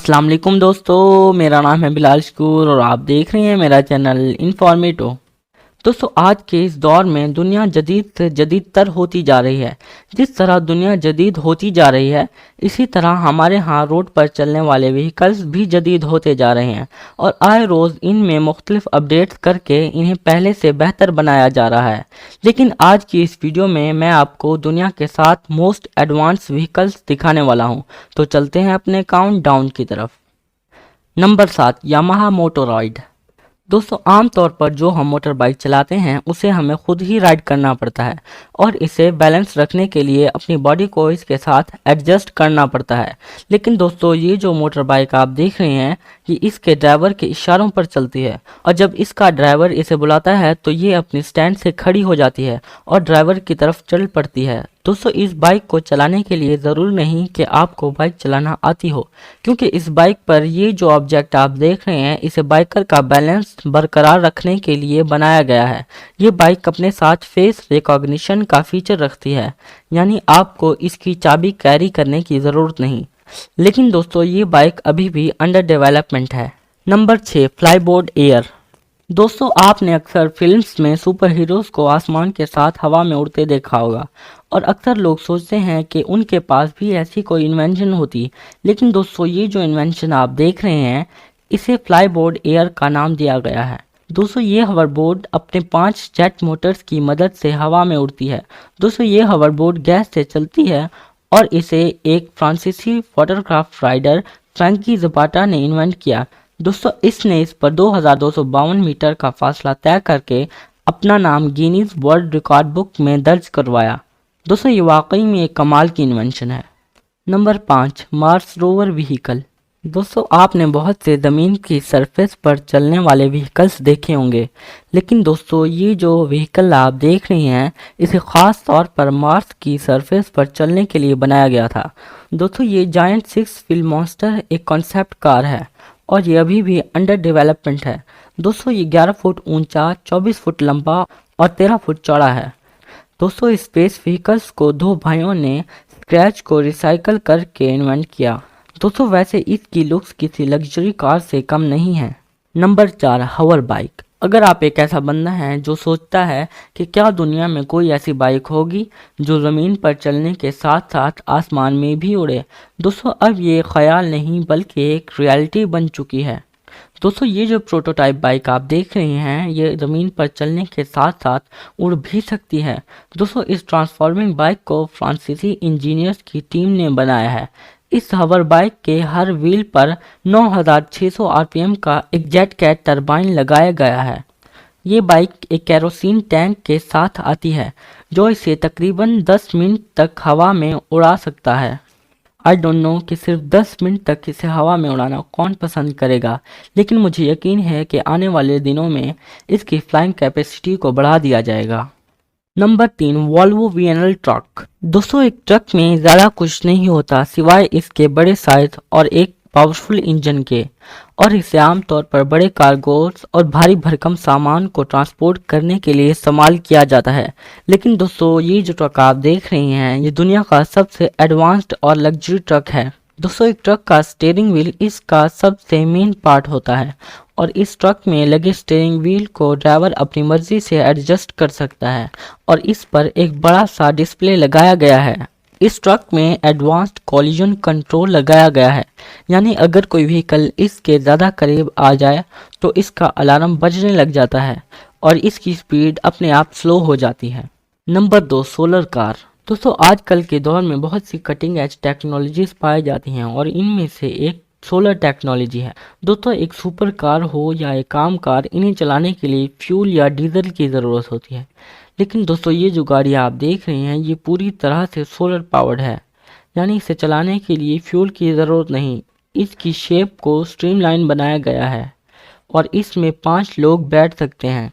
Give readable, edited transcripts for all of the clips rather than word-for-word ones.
अस्सलाम वालेकुम दोस्तों, मेरा नाम है बिलाल शकूर और आप देख रहे हैं मेरा चैनल इन्फॉर्मेटिव। दोस्तों, आज के इस दौर में दुनिया जदीद से जदीद तर होती जा रही है। जिस तरह दुनिया जदीद होती जा रही है, इसी तरह हमारे यहाँ रोड पर चलने वाले व्हीकल्स भी जदीद होते जा रहे हैं और आए रोज़ इनमें मुख्तलिफ अपडेट्स करके इन्हें पहले से बेहतर बनाया जा रहा है। लेकिन आज की इस वीडियो में मैं आपको दुनिया के 7 मोस्ट एडवांस व्हीकल्स दिखाने वाला हूँ। तो चलते हैं अपने काउंट डाउन की तरफ। Number 7, Yamaha Motoroid. दोस्तों, आमतौर पर जो हम मोटर बाइक चलाते हैं उसे हमें खुद ही राइड करना पड़ता है और इसे बैलेंस रखने के लिए अपनी बॉडी को इसके साथ एडजस्ट करना पड़ता है। लेकिन दोस्तों, ये जो मोटर बाइक आप देख रहे हैं, ये इसके ड्राइवर के इशारों पर चलती है और जब इसका ड्राइवर इसे बुलाता है तो ये अपनी स्टैंड से खड़ी हो जाती है और ड्राइवर की तरफ चल पड़ती है। दोस्तों, इस बाइक को चलाने के लिए ज़रूरी नहीं कि आपको बाइक चलाना आती हो, क्योंकि इस बाइक पर ये जो ऑब्जेक्ट आप देख रहे हैं, इसे बाइकर का बैलेंस बरकरार रखने के लिए बनाया गया है। ये बाइक अपने साथ फेस रिकॉग्निशन का फीचर रखती है, यानी आपको इसकी चाबी कैरी करने की ज़रूरत नहीं। लेकिन दोस्तों, ये बाइक अभी भी अंडर डेवलपमेंट है। Number 6, flyboard air. दोस्तों, आपने अक्सर फिल्म्स में सुपर हीरोज़ को आसमान के साथ हवा में उड़ते देखा होगा और अक्सर लोग सोचते हैं कि उनके पास भी ऐसी कोई इन्वेंशन होती। लेकिन दोस्तों, ये जो इन्वेंशन आप देख रहे हैं, इसे फ्लाईबोर्ड एयर का नाम दिया गया है। दोस्तों, ये हवरबोर्ड अपने 5 जेट मोटर्स की मदद से हवा में उड़ती है। दोस्तों, ये हवरबोर्ड गैस से चलती है और इसे एक फ्रांसीसी वाटरक्राफ्ट राइडर फ्रैंकी ज़पाटा ने इन्वेंट किया। दोस्तों, इसने इस पर 2252 मीटर का फासला तय करके अपना नाम गिनीज वर्ल्ड रिकॉर्ड बुक में दर्ज करवाया। दोस्तों, ये वाकई में एक कमाल की इन्वेंशन है। Number 5, Mars rover vehicle. दोस्तों, आपने बहुत से ज़मीन की सरफेस पर चलने वाले व्हीकल्स देखे होंगे, लेकिन दोस्तों, ये जो व्हीकल आप देख रहे हैं, इसे ख़ास तौर पर मार्स की सरफेस पर चलने के लिए बनाया गया था। दोस्तों, ये जायंट 6 व्हील मॉन्स्टर एक कॉन्सेप्ट कार है और ये अभी भी अंडर डेवलपमेंट है। दोस्तों, ये 11 फुट ऊंचा, 24 फुट लंबा और 13 फुट चौड़ा है। दोस्तों, स्पेस व्हीकल्स को 2 भाइयों ने स्क्रैच को रिसाइकल करके इन्वेंट किया। दोस्तों, वैसे इसकी लुक्स किसी लग्जरी कार से कम नहीं है। Number 4, hover bike. अगर आप एक ऐसा बंदा है जो सोचता है कि क्या दुनिया में कोई ऐसी बाइक होगी जो ज़मीन पर चलने के साथ साथ आसमान में भी उड़े, दोस्तों, अब ये ख्याल नहीं बल्कि एक रियलिटी बन चुकी है। दोस्तों, ये जो प्रोटोटाइप बाइक आप देख रहे हैं, ये ज़मीन पर चलने के साथ साथ उड़ भी सकती है। दोस्तों, इस ट्रांसफॉर्मिंग बाइक को फ्रांसीसी इंजीनियर्स की टीम ने बनाया है। इस हवर बाइक के हर व्हील पर 9600 आरपीएम का एक जेट कैट टरबाइन लगाया गया है। ये बाइक एक केरोसिन टैंक के साथ आती है जो इसे तकरीबन 10 मिनट तक हवा में उड़ा सकता है। आई डोंट नो कि सिर्फ 10 मिनट तक इसे हवा में उड़ाना कौन पसंद करेगा, लेकिन मुझे यकीन है कि आने वाले दिनों में इसकी फ्लाइंग कैपेसिटी को बढ़ा दिया जाएगा। Number 3, Volvo VNL truck. दोस्तों, एक ट्रक में ज़्यादा कुछ नहीं होता सिवाय इसके बड़े साइज और एक पावरफुल इंजन के, और इसे आमतौर पर बड़े कार्गोस और भारी भरकम सामान को ट्रांसपोर्ट करने के लिए इस्तेमाल किया जाता है। लेकिन दोस्तों, ये जो ट्रक आप देख रहे हैं, ये दुनिया का सबसे एडवांस्ड और लग्जरी ट्रक है। दोस्तों, एक ट्रक का स्टीयरिंग व्हील इसका सबसे मेन पार्ट होता है और इस ट्रक में लगे स्टीयरिंग व्हील को ड्राइवर अपनी मर्जी से एडजस्ट कर सकता है और इस पर एक बड़ा सा डिस्प्ले लगाया गया है। इस ट्रक में एडवांस्ड कॉलिजन कंट्रोल लगाया गया है, यानी अगर कोई व्हीकल इसके ज़्यादा करीब आ जाए तो इसका अलार्म बजने लग जाता है और इसकी स्पीड अपने आप स्लो हो जाती है। Number 2, solar car. दोस्तों, आजकल के दौर में बहुत सी कटिंग एज टेक्नोलॉजीज पाई जाती हैं और इनमें से एक सोलर टेक्नोलॉजी है। दोस्तों, एक सुपर कार हो या एक आम कार, इन्हें चलाने के लिए फ्यूल या डीजल की ज़रूरत होती है। लेकिन दोस्तों, ये जो गाड़ी आप देख रहे हैं, ये पूरी तरह से सोलर पावर्ड है, यानी इसे चलाने के लिए फ्यूल की ज़रूरत नहीं। इसकी शेप को स्ट्रीमलाइन बनाया गया है और इसमें 5 लोग बैठ सकते हैं।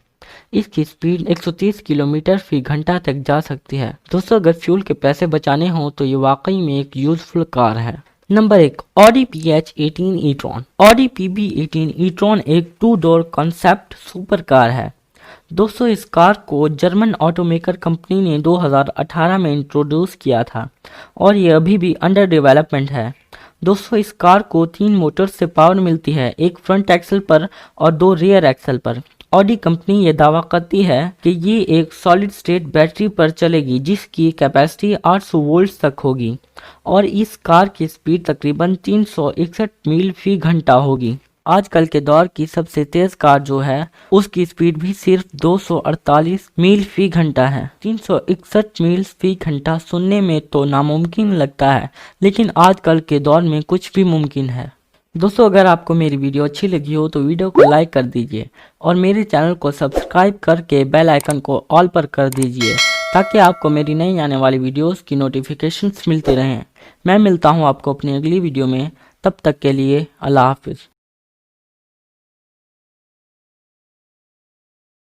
इसकी स्पीड 130 किलोमीटर फी घंटा तक जा सकती है। दोस्तों, अगर फ्यूल के पैसे बचाने हों तो ये वाकई में एक यूजफुल कार है। Number 1, Audi PH18 e-tron. Audi PB18 e-tron एक 2 डोर कॉन्सेप्ट सुपर कार है। दोस्तों, इस कार को जर्मन ऑटोमेकर कंपनी ने 2018 में इंट्रोड्यूस किया था और ये अभी भी अंडर डेवलपमेंट है। दोस्तों इस कार को 3 मोटर से पावर मिलती है, एक फ्रंट एक्सल पर और 2 रियर एक्सल पर। ऑडी कंपनी ये दावा करती है कि ये एक सॉलिड स्टेट बैटरी पर चलेगी जिसकी कैपेसिटी 800 वोल्ट तक होगी और इस कार की स्पीड तकरीबन 361 मील फी घंटा होगी। आजकल के दौर की सबसे तेज कार जो है उसकी स्पीड भी सिर्फ 248 मील फी घंटा है। 361 मील फी घंटा सुनने में तो नामुमकिन लगता है, लेकिन आजकल के दौर में कुछ भी मुमकिन है। दोस्तों अगर आपको मेरी वीडियो अच्छी लगी हो तो वीडियो को लाइक कर दीजिए और मेरे चैनल को सब्सक्राइब करके बेल आइकन को ऑल पर कर दीजिए ताकि आपको मेरी नई आने वाली वीडियोस की नोटिफिकेशंस मिलते रहें। मैं मिलता हूं आपको अपनी अगली वीडियो में, तब तक के लिए अल्लाह हाफिज़।